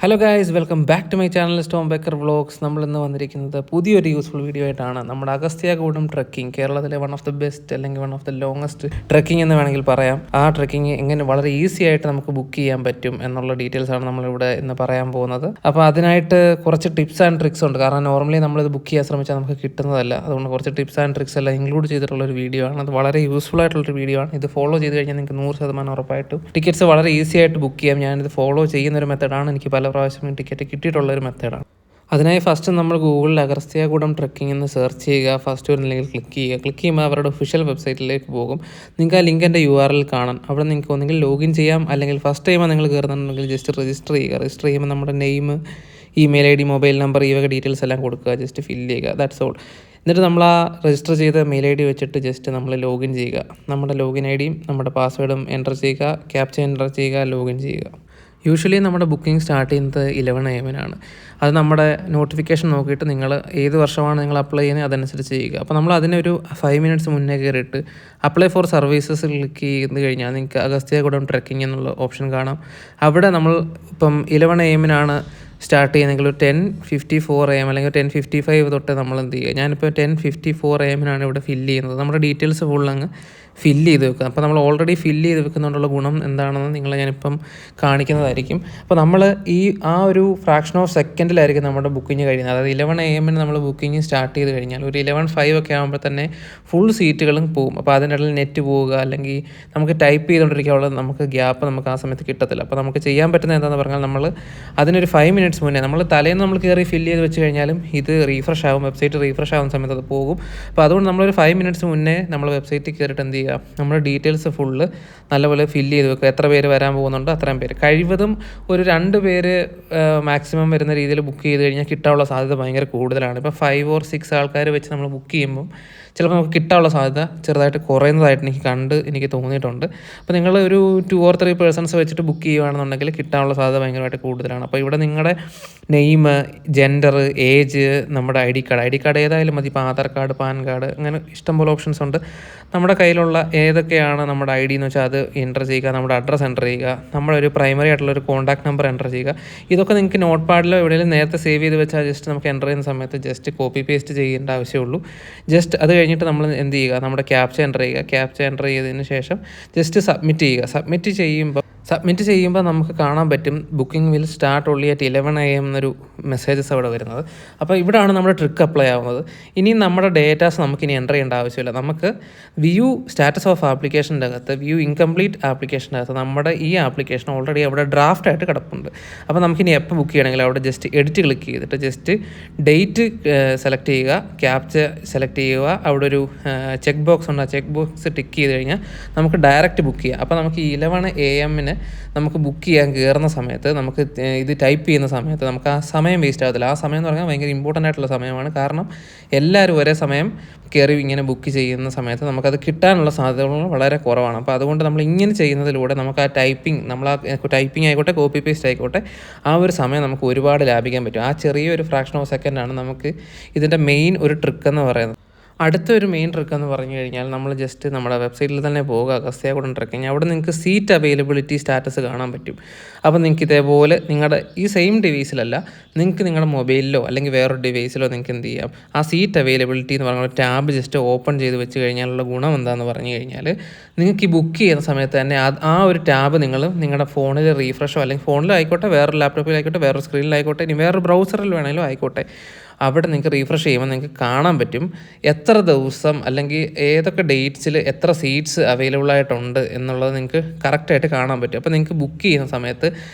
Hello guys, welcome back to my channel Storm Baker vlogs. നമ്മളിന്ന് വന്നിരിക്കുന്നത് പുതിയൊരു useful video ആയിട്ടാണ്. നമ്മുടെ അഗസ്ത്യാർകൂടം ട്രക്കിംഗ്, കേരളത്തിലെ വൺ ഓഫ് ദി ബെസ്റ്റ് അല്ലെങ്കിൽ one of the longest trekking എന്ന് വേണമെങ്കിൽ പറയാം. ആ ട്രക്കിംഗ് എങ്ങനെ വളരെ ഈസി ആയിട്ട് നമുക്ക് ബുക്ക് ചെയ്യാൻ പറ്റും എന്നുള്ള ഡീറ്റെയിൽസ് ആണ് നമ്മളിവിടെ ഇന്ന് പറയാൻ പോകുന്നത്. അപ്പോൾ അതിനായിട്ട് കുറച്ച് ടിപ്സ് ആൻഡ് ട്രിക്സ് ഉണ്ട്. കാരണം നോർമലി നമ്മളിത് ബുക്ക് ചെയ്യാൻ ശ്രമിച്ചാൽ നമുക്ക് കിട്ടുന്നതല്ല. അതുകൊണ്ട് കുറച്ച് ടിപ്സ് ആൻഡ് ട്രിക്സ് എല്ലാം ഇൻക്ലൂഡ് ചെയ്തിട്ടുള്ളൊരു വീഡിയോ ആണ്. അത് വളരെ യൂസ്ഫുൾ ആയിട്ടുള്ളൊരു വീഡിയോ ആണ്. ഇത് ഫോളോ ചെയ്ത് കഴിഞ്ഞാൽ നിങ്ങൾക്ക് 100% ഉറപ്പായിട്ടും ടിക്കറ്റ്സ് വളരെ ഈസി ആയിട്ട് ബുക്ക് ചെയ്യാം. ഞാനിത് ഫോളോ ചെയ്യുന്നൊരു മെത്തേഡാണ്. എനിക്ക് പല പ്രാവശ്യം ടിക്കറ്റ് കിട്ടിയിട്ടുള്ളൊരു മെത്തേഡാണ്. അതിനായി ഫസ്റ്റ് നമ്മൾ ഗൂഗിളിൽ അഗസ്ത്യാർകൂടം ട്രക്കിംഗ് എന്ന് സെർച്ച് ചെയ്യുക. ഫസ്റ്റ് ഒരു ലിങ്കിൽ ക്ലിക്ക് ചെയ്യുമ്പോൾ അവരുടെ ഒഫീഷ്യൽ വെബ്സൈറ്റിലേക്ക് പോകും. നിങ്ങൾക്ക് ആ ലിങ്ക് എൻ്റെ URL കാണാം. അവിടെ നിങ്ങൾക്ക് ഒന്നെങ്കിൽ ലോഗിൻ ചെയ്യാം, അല്ലെങ്കിൽ ഫസ്റ്റ് ടൈമാണ് നിങ്ങൾ കയറുന്നുണ്ടെങ്കിൽ ജസ്റ്റ് രജിസ്റ്റർ ചെയ്യുക. രജിസ്റ്റർ ചെയ്യുമ്പോൾ നമ്മുടെ name, email ID, mobile number, ഈ വക ഡീറ്റെയിൽസ് എല്ലാം കൊടുക്കുക. ജസ്റ്റ് ഫില്ല് ചെയ്യുക. That's all. എന്നിട്ട് നമ്മൾ ആ രജിസ്റ്റർ ചെയ്ത മെയിൽ ID വെച്ചിട്ട് ജസ്റ്റ് നമ്മൾ ലോഗിൻ ചെയ്യുക. നമ്മുടെ ലോഗിൻ IDയും നമ്മുടെ പാസ്വേഡും എൻ്റർ ചെയ്യുക. ക്യാപ്ച എൻ്റർ ചെയ്യുക. ലോഗിൻ ചെയ്യുക. യൂഷ്വലി നമ്മുടെ ബുക്കിംഗ് സ്റ്റാർട്ട് ചെയ്യുന്നത് 11 AM അത് നമ്മുടെ നോട്ടിഫിക്കേഷൻ നോക്കിയിട്ട് നിങ്ങൾ ഏത് വർഷമാണ് നിങ്ങൾ അപ്ലൈ ചെയ്യുന്നത് അതനുസരിച്ച് ചെയ്യുക. അപ്പോൾ നമ്മൾ അതിനൊരു 5 minutes മുന്നേ കയറിയിട്ട് അപ്ലൈ ഫോർ സർവീസസ് ക്ലിക്ക് ചെയ്ത് കഴിഞ്ഞാൽ നിങ്ങൾക്ക് അഗസ്ത്യാർകൂടം ട്രക്കിംഗ് എന്നുള്ള ഓപ്ഷൻ കാണാം. അവിടെ നമ്മൾ ഇപ്പം 11 AM സ്റ്റാർട്ട് ചെയ്യുന്നെങ്കിൽ ഒരു 10:54 AM അല്ലെങ്കിൽ 10:55 തൊട്ട് നമ്മൾ എന്ത് ചെയ്യുക. ഞാനിപ്പോൾ 10:54 AM ഇവിടെ ഫില്ല് ചെയ്യുന്നത്. നമ്മുടെ ഡീറ്റെയിൽസ് ഫുൾ അങ്ങ് ഫില്ല് ചെയ്ത് വെക്കുക. അപ്പോൾ നമ്മൾ ഓൾറെഡി ഫില്ല് ചെയ്ത് വെക്കുന്നതുകൊണ്ടുള്ള ഗുണം എന്താണെന്ന് നിങ്ങളെ ഞാനിപ്പം കാണിക്കുന്നതായിരിക്കും. അപ്പോൾ നമ്മൾ ആ ഒരു ഫ്രാക്ഷൻ ഓഫ് സെക്കൻഡിലായിരിക്കും നമ്മുടെ ബുക്കിംഗ് കഴിയുന്നത്. അതായത് 11 AM നമ്മൾ ബുക്കിംഗ് സ്റ്റാർട്ട് ചെയ്ത് കഴിഞ്ഞാൽ ഒരു 11:05 ഒക്കെ ആകുമ്പോൾ തന്നെ ഫുൾ സീറ്റുകളും പോകും. അപ്പോൾ അതിൻ്റെ ഇടയിൽ നെറ്റ് പോവുക, അല്ലെങ്കിൽ നമുക്ക് ടൈപ്പ് ചെയ്തുകൊണ്ടിരിക്കാനുള്ള നമുക്ക് ഗ്യാപ്പ് നമുക്ക് ആ സമയത്ത് കിട്ടത്തില്ല. അപ്പോൾ നമുക്ക് ചെയ്യാൻ പറ്റുന്നത് എന്താണെന്ന് പറഞ്ഞാൽ നമ്മൾ അതിനൊരു 5 minutes മുന്നേ നമ്മൾ തലേന്ന് നമ്മൾ കയറി ഫില്ല് ചെയ്ത് വെച്ച് കഴിഞ്ഞാലും ഇത് റീഫ്രഷ് ആകും, വെബ്സൈറ്റ് റീഫ്രഷ് ആകുന്ന സമയത്ത് അത് പോകും. അപ്പോൾ അതുകൊണ്ട് നമ്മളൊരു 5 minutes മുന്നേ നമ്മൾ വെബ്സൈറ്റിൽ കയറിയിട്ട് എന്ത് ചെയ്യുക, നമ്മുടെ ഡീറ്റെയിൽസ് ഫുള്ള് നല്ലപോലെ ഫില്ല് ചെയ്ത് വെക്കുക. എത്ര പേര് വരാൻ പോകുന്നുണ്ടോ അത്രയും പേര്. കഴിവതും ഒരു 2 പേര് മാക്സിമം വരുന്ന രീതിയിൽ ബുക്ക് ചെയ്ത് കഴിഞ്ഞാൽ കിട്ടാനുള്ള സാധ്യത ഭയങ്കര കൂടുതലാണ്. ഇപ്പോൾ 5 or 6 ആൾക്കാർ വെച്ച് നമ്മൾ ബുക്ക് ചെയ്യുമ്പം ചിലപ്പോൾ നമുക്ക് കിട്ടാനുള്ള സാധ്യത ചെറുതായിട്ട് കുറയുന്നതായിട്ട് എനിക്ക് തോന്നിയിട്ടുണ്ട്. അപ്പോൾ നിങ്ങൾ ഒരു 2 or 3 persons വെച്ചിട്ട് ബുക്ക് ചെയ്യുകയാണെന്നുണ്ടെങ്കിൽ കിട്ടാനുള്ള സാധ്യത ഭയങ്കരമായിട്ട് കൂടുതലാണ്. അപ്പോൾ ഇവിടെ നിങ്ങളുടെ നെയിം, ജെൻഡർ, ഏജ്, നമ്മുടെ ID കാർഡ് ഏതായാലും മതി. ഇപ്പോൾ ആധാർ കാർഡ്, പാൻ കാർഡ്, അങ്ങനെ ഇഷ്ടംപോലെ ഓപ്ഷൻസ് ഉണ്ട്. നമ്മുടെ കയ്യിലുള്ള ഏതൊക്കെയാണ് നമ്മുടെ ID എന്ന് വെച്ചാൽ അത് എൻ്റർ ചെയ്യുക. നമ്മുടെ അഡ്രസ്സ് എൻ്റർ ചെയ്യുക. നമ്മുടെ ഒരു പ്രൈമറി ആയിട്ടുള്ളൊരു കോൺടാക്ട് നമ്പർ എൻ്റർ ചെയ്യുക. ഇതൊക്കെ നിങ്ങൾക്ക് നോട്ട് പാഡിലോ എവിടെയെങ്കിലും നേരത്തെ സേവ് ചെയ്ത് വെച്ചാൽ ജസ്റ്റ് നമുക്ക് എൻ്റർ ചെയ്യുന്ന സമയത്ത് ജസ്റ്റ് കോപ്പി പേസ്റ്റ് ചെയ്യേണ്ട ആവശ്യമുള്ളൂ. ജസ്റ്റ് അത് കഴിഞ്ഞിട്ട് നമ്മൾ എന്ത് ചെയ്യുക, നമ്മുടെ ക്യാപ്ച എൻ്റർ ചെയ്യുക. ക്യാപ്ച എൻ്റർ ചെയ്തതിന് ശേഷം ജസ്റ്റ് സബ്മിറ്റ് ചെയ്യുക. സബ്മിറ്റ് ചെയ്യുമ്പോൾ നമുക്ക് കാണാൻ പറ്റും booking will start only at 11 AM എന്നൊരു മെസ്സേജസ് അവിടെ വരുന്നത്. അപ്പോൾ ഇവിടെയാണ് നമ്മുടെ ട്രിക്ക് അപ്ലൈ ആവുന്നത്. ഇനി നമ്മുടെ ഡേറ്റാസ് നമുക്കിനി എൻ്റർ ചെയ്യേണ്ട ആവശ്യമില്ല. നമുക്ക് വ്യൂ സ്റ്റാറ്റസ് ഓഫ് ആപ്ലിക്കേഷൻ്റെ അകത്ത്, വ്യൂ ഇൻകംപ്ലീറ്റ് ആപ്ലിക്കേഷൻ്റെ അകത്ത് നമ്മുടെ ഈ ആപ്ലിക്കേഷൻ ഓൾറെഡി അവിടെ ഡ്രാഫ്റ്റ് ആയിട്ട് കിടപ്പുണ്ട്. അപ്പോൾ നമുക്കിനി എപ്പോൾ ബുക്ക് ചെയ്യണമെങ്കിൽ അവിടെ ജസ്റ്റ് എഡിറ്റ് ക്ലിക്ക് ചെയ്തിട്ട് ജസ്റ്റ് ഡേറ്റ് സെലക്ട് ചെയ്യുക, ക്യാപ്ച സെലക്ട് ചെയ്യുക. അവിടെ ഒരു ചെക്ക് ബോക്സ് ഉണ്ട്. ആ ചെക്ക് ബോക്സ് ടിക്ക് ചെയ്ത് കഴിഞ്ഞാൽ നമുക്ക് ഡയറക്റ്റ് ബുക്ക് ചെയ്യാം. അപ്പോൾ നമുക്ക് 11 AM നമുക്ക് ബുക്ക് ചെയ്യാൻ കയറുന്ന സമയത്ത് നമുക്ക് ഇത് ടൈപ്പ് ചെയ്യുന്ന സമയത്ത് നമുക്ക് ആ സമയം വേസ്റ്റ് ആകത്തില്ല. ആ സമയം എന്ന് പറഞ്ഞാൽ ഭയങ്കര ഇമ്പോർട്ടൻ്റ് ആയിട്ടുള്ള സമയമാണ്. കാരണം എല്ലാവരും ഒരേ സമയം കയറി ഇങ്ങനെ ബുക്ക് ചെയ്യുന്ന സമയത്ത് നമുക്കത് കിട്ടാനുള്ള സാധ്യതകൾ വളരെ കുറവാണ്. അപ്പോൾ അതുകൊണ്ട് നമ്മൾ ഇങ്ങനെ ചെയ്യുന്നതിലൂടെ നമുക്ക് ആ ടൈപ്പിംഗ് ആയിക്കോട്ടെ, കോപ്പി പേസ്റ്റ് ആയിക്കോട്ടെ, ആ ഒരു സമയം നമുക്ക് ഒരുപാട് ലാഭിക്കാൻ പറ്റും. ആ ചെറിയൊരു ഫ്രാക്ഷൻ ഓഫ് സെക്കൻഡാണ് നമുക്ക് ഇതിൻ്റെ മെയിൻ ഒരു ട്രിക്ക് എന്ന് പറയുന്നത്. അടുത്തൊരു മെയിൻ ട്രിക്ക് എന്ന് പറഞ്ഞു കഴിഞ്ഞാൽ നമ്മൾ ജസ്റ്റ് നമ്മുടെ വെബ്സൈറ്റിൽ തന്നെ പോകുക, അഗസ്ത്യാർകൂടം ട്രക്കിംഗ്. അവിടെ നിങ്ങൾക്ക് സീറ്റ് അവൈലബിലിറ്റി സ്റ്റാറ്റസ് കാണാൻ പറ്റും. അപ്പോൾ നിങ്ങൾക്ക് ഇതേപോലെ നിങ്ങളുടെ ഈ സെയിം ഡിവൈസിലല്ല, നിങ്ങൾക്ക് നിങ്ങളുടെ മൊബൈലിലോ അല്ലെങ്കിൽ വേറൊരു ഡിവൈസിലോ നിങ്ങൾക്ക് എന്ത് ചെയ്യാം, ആ സീറ്റ് അവൈലബിലിറ്റി എന്ന് പറഞ്ഞ ടാബ് ജസ്റ്റ് ഓപ്പൺ ചെയ്ത് വെച്ച് കഴിഞ്ഞാലുള്ള ഗുണം എന്താണെന്ന് പറഞ്ഞു കഴിഞ്ഞാൽ നിങ്ങൾക്ക് ഈ ബുക്ക് ചെയ്യുന്ന സമയത്ത് തന്നെ ആ ഒരു ടാബ് നിങ്ങളുടെ ഫോണിൽ റീഫ്രഷോ, അല്ലെങ്കിൽ ഫോണിലായിക്കോട്ടെ, വേറൊരു ലാപ്ടോപ്പിലായിക്കോട്ടെ, വേറൊരു സ്ക്രീനിലായിക്കോട്ടെ, ഇനി വേറൊരു ബ്രൗസറിൽ വേണമെങ്കിലും ആയിക്കോട്ടെ, അവിടെ നിങ്ങൾക്ക് റീഫ്രഷ് ചെയ്യുമ്പോൾ നിങ്ങൾക്ക് കാണാൻ പറ്റും എത്ര ദിവസം അല്ലെങ്കിൽ ഏതൊക്കെ ഡേറ്റ്സിൽ എത്ര സീറ്റ്സ് അവൈലബിൾ ആയിട്ടുണ്ട് എന്നുള്ളത് നിങ്ങൾക്ക് കറക്റ്റായിട്ട് കാണാൻ പറ്റും. അപ്പോൾ നിങ്ങൾക്ക് ബുക്ക് ചെയ്യുന്ന സമയത്ത്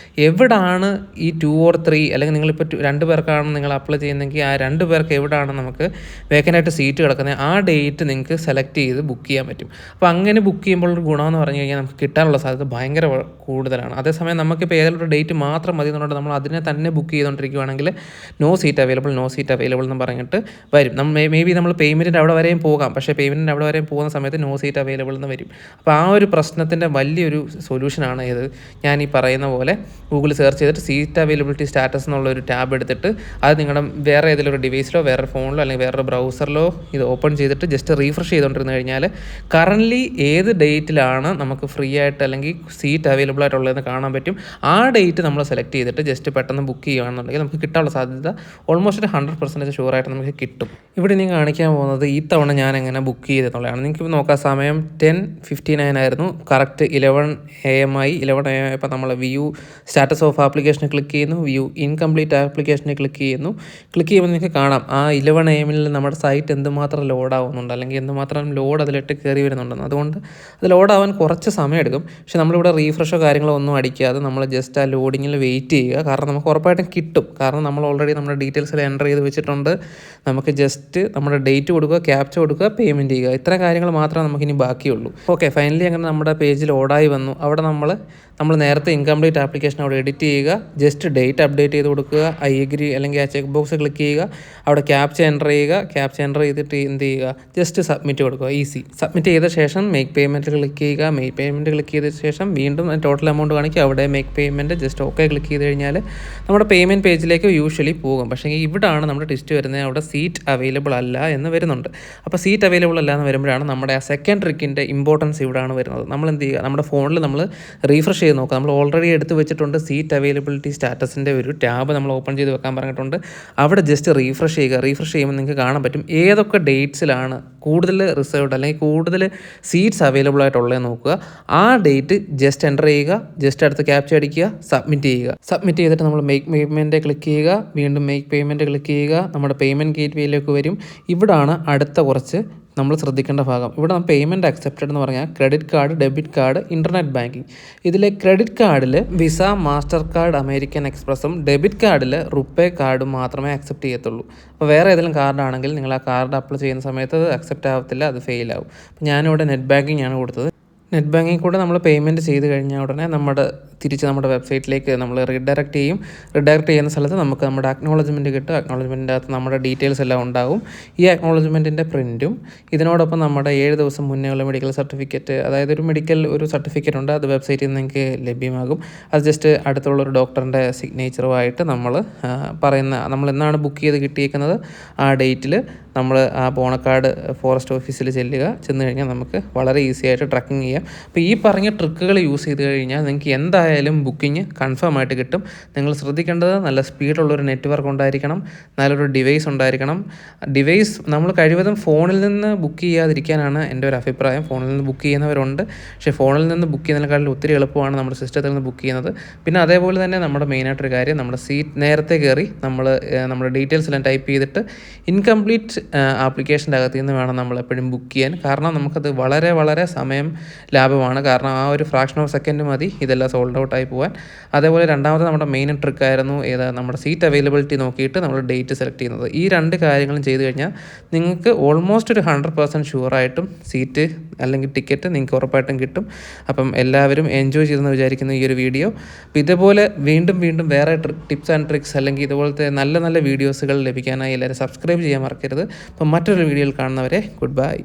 എവിടാണ് ഈ 2 or 3 അല്ലെങ്കിൽ നിങ്ങളിപ്പോൾ 2 പേർക്കാണ് നിങ്ങൾ അപ്ലൈ ചെയ്യുന്നതെങ്കിൽ ആ 2 പേർക്ക് എവിടാണ് നമുക്ക് വേക്കൻ്റായിട്ട് സീറ്റ് കിടക്കുന്നത്, ആ ഡേറ്റ് നിങ്ങൾക്ക് സെലക്ട് ചെയ്ത് ബുക്ക് ചെയ്യാൻ പറ്റും. അപ്പോൾ അങ്ങനെ ബുക്ക് ചെയ്യുമ്പോൾ ഒരു ഗുണമെന്ന് പറഞ്ഞു കഴിഞ്ഞാൽ നമുക്ക് കിട്ടാനുള്ള സാധ്യത ഭയങ്കര കൂടുതലാണ്. അതേസമയം നമുക്കിപ്പോൾ ഏതെങ്കിലും ഒരു ഡേറ്റ് മാത്രം മതി എന്നുള്ളത് നമ്മൾ അതിനെ തന്നെ ബുക്ക് ചെയ്തുകൊണ്ടിരിക്കുകയാണെങ്കിൽ നോ സീറ്റ് സീറ്റ് അവൈലബിൾ എന്ന് പറഞ്ഞിട്ട് വരും. മേ ബി നമ്മൾ പേയ്മെൻറ്റിൻ്റെ അവിടെ വരെയും പോകാം, പക്ഷേ പേയ്മെൻറ്റിൻ്റെ അവിടെ വരെയും പോകുന്ന സമയത്ത് നോ സീറ്റ് അവൈലബിൾ എന്ന് വരും. അപ്പോൾ ആ ഒരു പ്രശ്നത്തിൻ്റെ വലിയൊരു സൊല്യൂഷനാണ് ഇത്. ഞാൻ ഈ പറയുന്ന പോലെ ഗൂഗിൾ സെർച്ച് ചെയ്തിട്ട് സീറ്റ് അവൈലബിലിറ്റി സ്റ്റാറ്റസ് എന്നുള്ളൊരു ടാബ് എടുത്തിട്ട് അത് നിങ്ങളുടെ വേറെ ഏതെങ്കിലും ഒരു ഡിവൈസിലോ വേറെ ഫോണിലോ അല്ലെങ്കിൽ വേറെ ബ്രൗസറിലോ ഇത് ഓപ്പൺ ചെയ്തിട്ട് ജസ്റ്റ് റീഫ്രഷ് ചെയ്തുകൊണ്ടിരുന്നു കഴിഞ്ഞാൽ കറൻ്റ്ലി ഏത് ഡേറ്റിലാണ് നമുക്ക് ഫ്രീ ആയിട്ട് അല്ലെങ്കിൽ സീറ്റ് അവൈലബിൾ ആയിട്ടുള്ളതെന്ന് കാണാൻ പറ്റും. ആ ഡേറ്റ് നമ്മൾ സെലക്ട് ചെയ്തിട്ട് ജസ്റ്റ് പെട്ടെന്ന് ബുക്ക് ചെയ്യുകയാണെന്നുണ്ടെങ്കിൽ നമുക്ക് കിട്ടാനുള്ള സാധ്യത ഓൾമോസ്റ്റ് 100% ഷുവറായിട്ട് നമുക്ക് കിട്ടും. ഇവിടെ ഞാൻ കാണിക്കാൻ പോകുന്നത് ഈ തവണ ഞാൻ എങ്ങനെ ബുക്ക് ചെയ്തെന്നുള്ളതാണ്. നിങ്ങൾക്ക് നോക്കാം, സമയം 10:59 ആയിരുന്നു. കറക്റ്റ് 11 AM ആയി. 11 AM ആയപ്പോൾ നമ്മൾ വ്യൂ സ്റ്റാറ്റസ് ഓഫ് ആപ്ലിക്കേഷനെ ക്ലിക്ക് ചെയ്യുന്നു, വ്യൂ ഇൻകംപ്ലീറ്റ് ആപ്ലിക്കേഷനെ ക്ലിക്ക് ചെയ്യുന്നു. ക്ലിക്ക് ചെയ്യുമ്പോൾ നിങ്ങൾക്ക് കാണാം ആ 11 AM നമ്മുടെ സൈറ്റ് എന്തുമാത്രം ലോഡ് ആവുന്നുണ്ട് അല്ലെങ്കിൽ എന്തുമാത്രം ലോഡ് അതിലിട്ട് കയറി വരുന്നുണ്ടെന്ന്. അതുകൊണ്ട് അത് ലോഡാവാൻ കുറച്ച് സമയം എടുക്കും. പക്ഷേ നമ്മളിവിടെ റീഫ്രഷോ കാര്യങ്ങളോ ഒന്നും അടിക്കാതെ നമ്മൾ ജസ്റ്റ് ആ ലോഡിങ്ങിൽ വെയിറ്റ് ചെയ്യുക. കാരണം നമുക്ക് ഉറപ്പായിട്ടും കിട്ടും. കാരണം നമ്മൾ ഓൾറെഡി നമ്മുടെ ഡീറ്റെയിൽസിൽ എൻ്റർ ചെയ്ത് വെച്ചിട്ടുണ്ട്. നമുക്ക് ജസ്റ്റ് നമ്മുടെ ഡേറ്റ് കൊടുക്കുക, ക്യാപ്ച കൊടുക്കുക, പേയ്മെൻറ്റ് ചെയ്യുക. ഇത്ര കാര്യങ്ങൾ മാത്രമേ നമുക്കിനി ബാക്കിയുള്ളൂ. ഓക്കെ, ഫൈനലി അങ്ങനെ നമ്മുടെ പേജ് ലോഡായി വന്നു. അവിടെ നമ്മൾ നേരത്തെ ഇൻകംപ്ലീറ്റ് ആപ്ലിക്കേഷൻ അവിടെ എഡിറ്റ് ചെയ്യുക, ജസ്റ്റ് ഡേറ്റ് അപ്ഡേറ്റ് ചെയ്ത് കൊടുക്കുക, ഐ എഗ്രി അല്ലെങ്കിൽ ആ ചെക്ക് ബോക്സ് ക്ലിക്ക് ചെയ്യുക, അവിടെ ക്യാപ്ച എൻ്റർ ചെയ്യുക. ക്യാപ്ച എൻ്റർ ചെയ്തിട്ട് എന്ത് ചെയ്യുക, ജസ്റ്റ് സബ്മിറ്റ് കൊടുക്കുക. ഈസി. സബ്മിറ്റ് ചെയ്ത ശേഷം മേക്ക് പേയ്മെൻറ്റ് ക്ലിക്ക് ചെയ്യുക. മേക്ക് പേയ്മെൻറ്റ് ക്ലിക്ക് ചെയ്ത ശേഷം വീണ്ടും ടോട്ടൽ എമൗണ്ട് കാണിക്കുക. അവിടെ make payment just okay click ചെയ്ത് കഴിഞ്ഞാൽ നമ്മുടെ പേയ്മെൻറ്റ് പേജിലേക്ക് യൂഷ്വലി പോകും. പക്ഷേ ഇവിടാണ് നമ്മുടെ ടെസ്റ്റ് വരുന്നത്. അവിടെ സീറ്റ് അവൈലബിൾ അല്ല എന്ന് വരുന്നുണ്ട്. അപ്പോൾ സീറ്റ് അവൈലബിൾ അല്ല എന്ന് വരുമ്പോഴാണ് നമ്മുടെ ആ സെക്കൻഡ് ട്രിക്കിൻ്റെ ഇമ്പോർട്ടൻസ് ഇവിടെയാണ് വരുന്നത്. നമ്മൾ എന്ത് ചെയ്യുക, നമ്മുടെ ഫോണിൽ നമ്മൾ റീഫ്രഷ് ചെയ്ത് നോക്കുക. നമ്മൾ ഓൾറെഡി എടുത്ത് വെച്ചിട്ടുണ്ട് സീറ്റ് അവൈലബിലിറ്റി സ്റ്റാറ്റസിൻ്റെ ഒരു ടാബ് നമ്മൾ ഓപ്പൺ ചെയ്ത് വെക്കാൻ പറഞ്ഞിട്ടുണ്ട്. അവിടെ ജസ്റ്റ് റീഫ്രഷ് ചെയ്യുക. റീഫ്രഷ് ചെയ്യുമ്പോൾ നിങ്ങൾക്ക് കാണാൻ പറ്റും ഏതൊക്കെ ഡേറ്റ്സിലാണ് കൂടുതൽ റിസർവ്ഡ് അല്ലെങ്കിൽ കൂടുതൽ സീറ്റ്സ് അവൈലബിൾ ആയിട്ടുള്ളതെന്ന് നോക്കുക. ആ ഡേറ്റ് ജസ്റ്റ് എൻ്റർ ചെയ്യുക, ജസ്റ്റ് അടുത്ത് ക്യാപ്ച അടിക്കുക, സബ്മിറ്റ് ചെയ്യുക. സബ്മിറ്റ് ചെയ്തിട്ട് നമ്മൾ മേക്ക് പേയ്മെൻറ്റ് ക്ലിക്ക് ചെയ്യുക, വീണ്ടും മേക്ക് പേയ്മെൻറ്റ് ക്ലിക്ക് ചെയ്യുക. നമ്മുടെ പേയ്മെൻറ്റ് ഗേറ്റ്വേയിലേക്ക് വരും. ഇവിടാണ് അടുത്ത കുറച്ച് നമ്മൾ ശ്രദ്ധിക്കേണ്ട ഭാഗം. ഇവിടെ പേയ്മെൻറ്റ് അക്സെപ്റ്റഡ് എന്ന് പറഞ്ഞാൽ credit card, debit card, internet banking. ഇതിലെ ക്രെഡിറ്റ് കാർഡിൽ വിസ, മാസ്റ്റർ കാർഡ്, അമേരിക്കൻ എക്സ്പ്രസും ഡെബിറ്റ് കാർഡിൽ റുപ്പേ കാർഡും മാത്രമേ അക്സെപ്റ്റ് ചെയ്യത്തുള്ളൂ. അപ്പോൾ വേറെ ഏതെങ്കിലും കാർഡാണെങ്കിൽ നിങ്ങൾ ആ കാർഡ് അപ്ലൈ ചെയ്യുന്ന സമയത്ത് അത് അക്സെപ്റ്റ് ആവത്തില്ല, അത് ഫെയിൽ ആവും. അപ്പോൾ ഞാനിവിടെ നെറ്റ് ബാങ്കിങ് ആണ് കൊടുത്തത്. നെറ്റ് ബാങ്കിങ് കൂടെ നമ്മൾ പേയ്മെൻറ്റ് ചെയ്ത് കഴിഞ്ഞാൽ ഉടനെ തിരിച്ച് നമ്മുടെ വെബ്സൈറ്റിലേക്ക് നമ്മൾ റീഡയറക്റ്റ് ചെയ്യും. റീഡയറക്റ്റ് ചെയ്യുന്ന സ്ഥലത്ത് നമുക്ക് നമ്മുടെ അക്നോളജ്മെൻറ്റ് കിട്ടും. അക്നോളജ്മെൻറ്റിൻ്റെ അകത്ത് നമ്മുടെ ഡീറ്റെയിൽസ് എല്ലാം ഉണ്ടാകും. ഈ അക്നോളജ്മെൻറ്റിൻ്റെ പ്രിൻറ്റും ഇതിനോടൊപ്പം നമ്മുടെ 7 ദിവസം മുന്നേ ഉള്ള മെഡിക്കൽ സർട്ടിഫിക്കറ്റ്, അതായത് ഒരു സർട്ടിഫിക്കറ്റ് ഉണ്ട്, അത് വെബ്സൈറ്റിൽ നിന്ന് നിങ്ങൾക്ക് ലഭ്യമാകും. അത് ജസ്റ്റ് അടുത്തുള്ള ഒരു ഡോക്ടറിൻ്റെ സിഗ്നേച്ചറുമായിട്ട് നമ്മൾ എന്നാണ് ബുക്ക് ചെയ്ത് കിട്ടിയേക്കുന്നത് ആ ഡേറ്റിൽ നമ്മൾ ആ ബോണക്കാട് ഫോറസ്റ്റ് ഓഫീസിൽ ചെന്ന് കഴിഞ്ഞാൽ നമുക്ക് വളരെ ഈസി ആയിട്ട് ട്രക്കിങ് ചെയ്യാം. അപ്പോൾ ഈ പറഞ്ഞ ട്രിക്കുകൾ യൂസ് ചെയ്ത് കഴിഞ്ഞാൽ നിങ്ങൾക്ക് എന്തായാലും ബുക്കിംഗ് കൺഫേം ആയിട്ട് കിട്ടും. നിങ്ങൾ ശ്രദ്ധിക്കേണ്ടത് നല്ല സ്പീഡുള്ളൊരു നെറ്റ്വർക്ക് ഉണ്ടായിരിക്കണം, നല്ലൊരു ഡിവൈസ് ഉണ്ടായിരിക്കണം. ഡിവൈസ് നമ്മൾ കഴിവതും ഫോണിൽ നിന്ന് ബുക്ക് ചെയ്യാതിരിക്കാനാണ് എൻ്റെ ഒരു അഭിപ്രായം. ഫോണിൽ നിന്ന് ബുക്ക് ചെയ്യുന്നവരുണ്ട്, പക്ഷേ ഫോണിൽ നിന്ന് ബുക്ക് ചെയ്യുന്നതിനെക്കാളും ഒത്തിരി എളുപ്പമാണ് നമ്മുടെ സിസ്റ്റത്തിൽ നിന്ന് ബുക്ക് ചെയ്യുന്നത്. പിന്നെ അതേപോലെ തന്നെ നമ്മുടെ മെയിനായിട്ടൊരു കാര്യം, നമ്മുടെ സീറ്റ് നേരത്തെ കയറി നമ്മുടെ ഡീറ്റെയിൽസ് എല്ലാം ടൈപ്പ് ചെയ്തിട്ട് ഇൻകംപ്ലീറ്റ് ആപ്ലിക്കേഷൻ്റെ അകത്ത് നിന്ന് വേണം നമ്മൾ എപ്പോഴും ബുക്ക് ചെയ്യാൻ. കാരണം നമുക്കത് വളരെ വളരെ സമയം ലാഭമാണ്. കാരണം ആ ഒരു ഫ്രാക്ഷൻ ഓഫ് സെക്കൻഡ് മതി ഇതെല്ലാം സോൾഡ് ഔട്ട് ആയി പോകാൻ. അതേപോലെ രണ്ടാമത്തെ നമ്മുടെ മെയിൻ ട്രിക്കായിരുന്നു നമ്മുടെ സീറ്റ് അവൈലബിലിറ്റി നോക്കിയിട്ട് നമ്മൾ ഡേറ്റ് സെലക്ട് ചെയ്യുന്നത്. ഈ 2 കാര്യങ്ങളും ചെയ്ത് കഴിഞ്ഞാൽ നിങ്ങൾക്ക് ഓൾമോസ്റ്റ് ഒരു 100% ഷുവറായിട്ടും സീറ്റ് അല്ലെങ്കിൽ ടിക്കറ്റ് നിങ്ങൾക്ക് ഉറപ്പായിട്ടും കിട്ടും. അപ്പം എല്ലാവരും എൻജോയ് ചെയ്തെന്ന് വിചാരിക്കുന്നു ഈ ഒരു വീഡിയോ. അപ്പോൾ ഇതുപോലെ വീണ്ടും വേറെ ടിപ്സ് ആൻഡ് ട്രിക്സ് അല്ലെങ്കിൽ ഇതുപോലത്തെ നല്ല നല്ല വീഡിയോസുകൾ ലഭിക്കാനായി എല്ലാവരും സബ്സ്ക്രൈബ് ചെയ്യാൻ മറക്കരുത്. അപ്പം മറ്റൊരു വീഡിയോയിൽ കാണുന്നവരെ ഗുഡ് ബൈ.